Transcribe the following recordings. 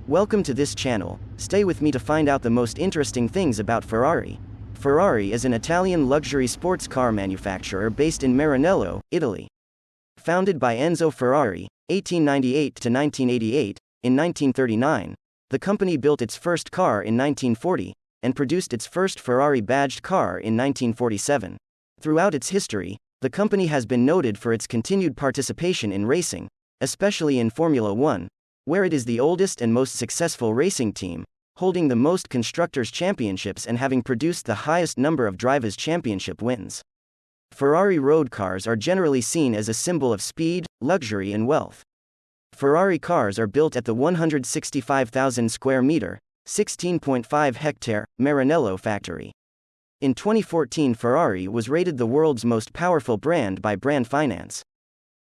Welcome to this channel. Stay with me to find out the most interesting things about Ferrari. Ferrari is an Italian luxury sports car manufacturer based in Maranello, Italy. Founded by Enzo Ferrari, 1898 to 1988, in 1939, the company built its first car in 1940, and produced its first Ferrari-badged car in 1947. Throughout its history, the company has been noted for its continued participation in racing, especially in Formula One, where it is the oldest and most successful racing team, holding the most Constructors' Championships and having produced the highest number of Drivers' Championship wins. Ferrari road cars are generally seen as a symbol of speed, luxury and wealth. Ferrari cars are built at the 165,000 square meter, 16.5 hectare, Maranello factory. In 2014, Ferrari was rated the world's most powerful brand by Brand Finance.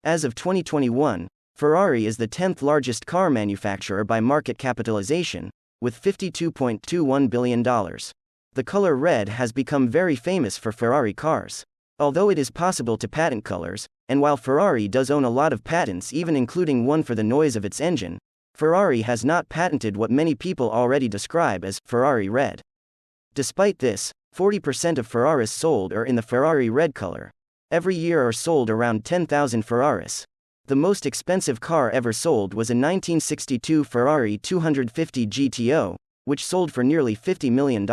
As of 2021, Ferrari is the 10th largest car manufacturer by market capitalization, with $52.21 billion. The color red has become very famous for Ferrari cars. Although it is possible to patent colors, and while Ferrari does own a lot of patents, even including one for the noise of its engine, Ferrari has not patented what many people already describe as Ferrari red. Despite this, 40% of Ferraris sold are in the Ferrari red color. Every year are sold around 10,000 Ferraris. The most expensive car ever sold was a 1962 Ferrari 250 GTO, which sold for nearly $50 million.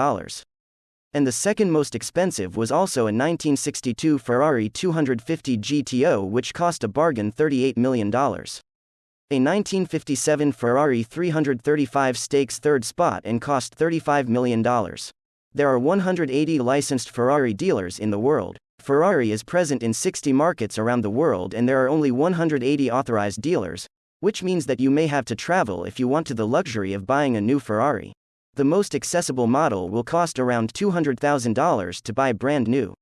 And the second most expensive was also a 1962 Ferrari 250 GTO, which cost a bargain $38 million. A 1957 Ferrari 335 stakes third spot and cost $35 million. There are 180 licensed Ferrari dealers in the world. Ferrari is present in 60 markets around the world, and there are only 180 authorized dealers, which means that you may have to travel if you want to the luxury of buying a new Ferrari. The most accessible model will cost around $200,000 to buy brand new.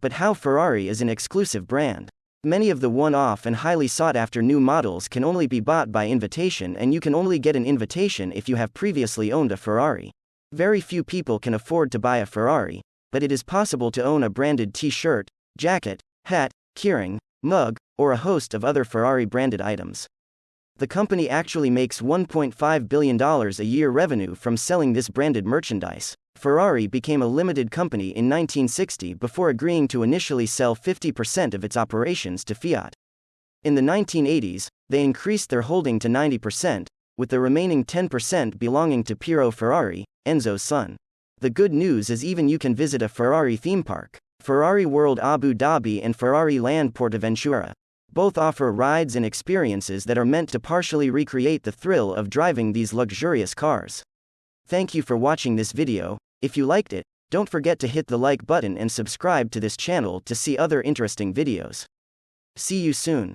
But how Ferrari is an exclusive brand? Many of the one-off and highly sought-after new models can only be bought by invitation, and you can only get an invitation if you have previously owned a Ferrari. Very few people can afford to buy a Ferrari, but it is possible to own a branded t-shirt, jacket, hat, keyring, mug, or a host of other Ferrari-branded items. The company actually makes $1.5 billion a year revenue from selling this branded merchandise. Ferrari became a limited company in 1960 before agreeing to initially sell 50% of its operations to Fiat. In the 1980s, they increased their holding to 90%, with the remaining 10% belonging to Piero Ferrari, Enzo's son. The good news is even you can visit a Ferrari theme park. Ferrari World Abu Dhabi and Ferrari Land Portaventura. Both offer rides and experiences that are meant to partially recreate the thrill of driving these luxurious cars. Thank you for watching this video. If you liked it, don't forget to hit the like button and subscribe to this channel to see other interesting videos. See you soon.